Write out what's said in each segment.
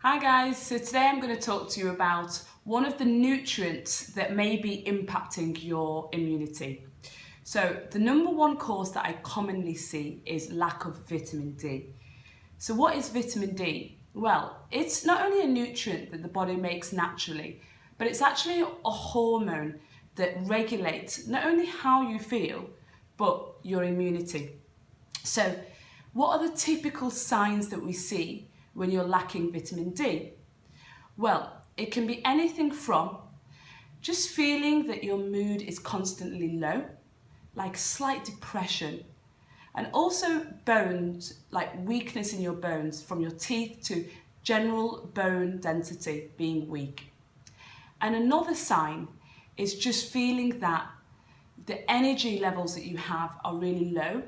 Hi guys, so today I'm going to talk to you about one of the nutrients that may be impacting your immunity. So the number one cause that I commonly see is lack of vitamin D. So what is vitamin D? Well, it's not only a nutrient that the body makes naturally, but it's actually a hormone that regulates not only how you feel, but your immunity. So what are the typical signs that we see when you're lacking vitamin D? Well, it can be anything from just feeling that your mood is constantly low, like slight depression, and also bones, like weakness in your bones from your teeth to general bone density being weak. And another sign is just feeling that the energy levels that you have are really low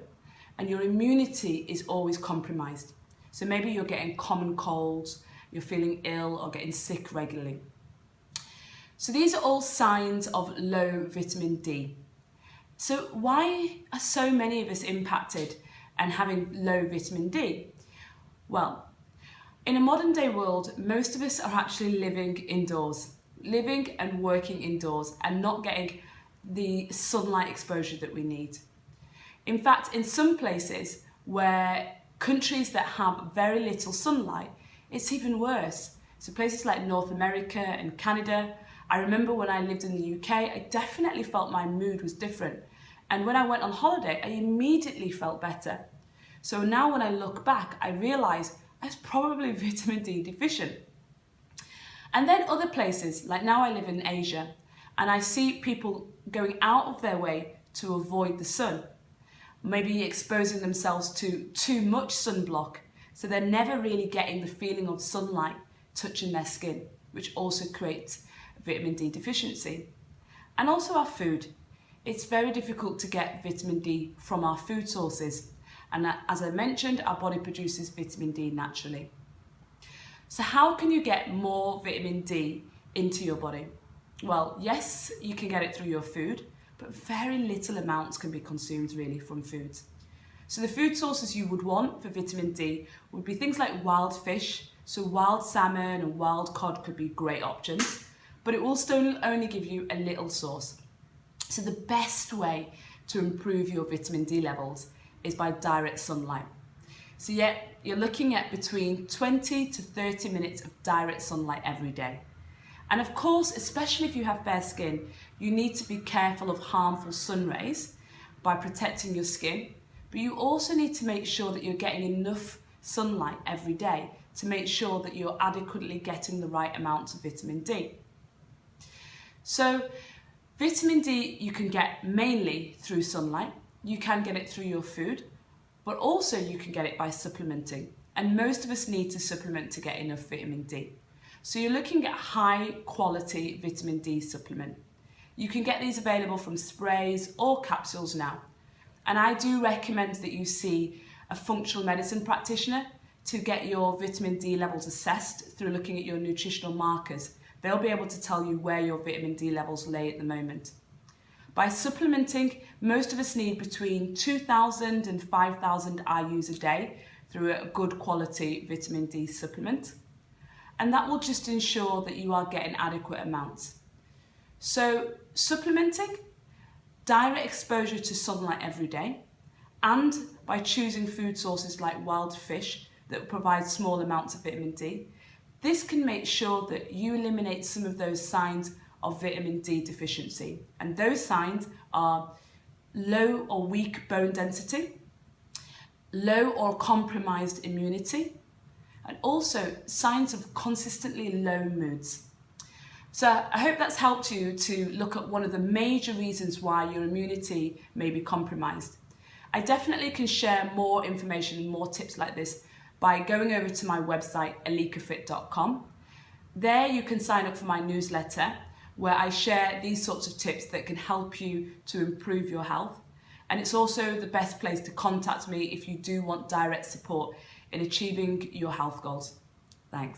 and your immunity is always compromised. So maybe you're getting common colds, you're feeling ill or getting sick regularly. So these are all signs of low vitamin D. So why are so many of us impacted and having low vitamin D? Well, in a modern day world, most of us are actually living indoors, living and working indoors and not getting the sunlight exposure that we need. In fact, in some places where countries that have very little sunlight, it's even worse. So places like North America and Canada, I remember when I lived in the UK, I definitely felt my mood was different. And when I went on holiday, I immediately felt better. So now when I look back, I realise I was probably vitamin D deficient. And then other places, like now I live in Asia, and I see people going out of their way to avoid the sun, maybe exposing themselves to too much sunblock, so they're never really getting the feeling of sunlight touching their skin, which also creates vitamin D deficiency. And also our food. It's very difficult to get vitamin D from our food sources, and as I mentioned, our body produces vitamin D naturally. So how can you get more vitamin D into your body? Well, yes, you can get it through your food, but very little amounts can be consumed really from foods. So the food sources you would want for vitamin D would be things like wild fish, so wild salmon and wild cod could be great options, but it will still only give you a little source. So the best way to improve your vitamin D levels is by direct sunlight. So yeah, you're looking at between 20 to 30 minutes of direct sunlight every day. And of course, especially if you have fair skin, you need to be careful of harmful sun rays by protecting your skin, but you also need to make sure that you're getting enough sunlight every day to make sure that you're adequately getting the right amounts of vitamin D. So vitamin D you can get mainly through sunlight, you can get it through your food, but also you can get it by supplementing, and most of us need to supplement to get enough vitamin D. So you're looking at high quality vitamin D supplement. You can get these available from sprays or capsules now. And I do recommend that you see a functional medicine practitioner to get your vitamin D levels assessed through looking at your nutritional markers. They'll be able to tell you where your vitamin D levels lay at the moment. By supplementing, most of us need between 2,000 and 5,000 IUs a day through a good quality vitamin D supplement. And that will just ensure that you are getting adequate amounts. So supplementing, direct exposure to sunlight every day, and by choosing food sources like wild fish that provide small amounts of vitamin D, this can make sure that you eliminate some of those signs of vitamin D deficiency. And those signs are low or weak bone density, low or compromised immunity, and also signs of consistently low moods. So I hope that's helped you to look at one of the major reasons why your immunity may be compromised. I definitely can share more information and more tips like this by going over to my website, alikafit.com. There you can sign up for my newsletter where I share these sorts of tips that can help you to improve your health. And it's also the best place to contact me if you do want direct support in achieving your health goals. Thanks.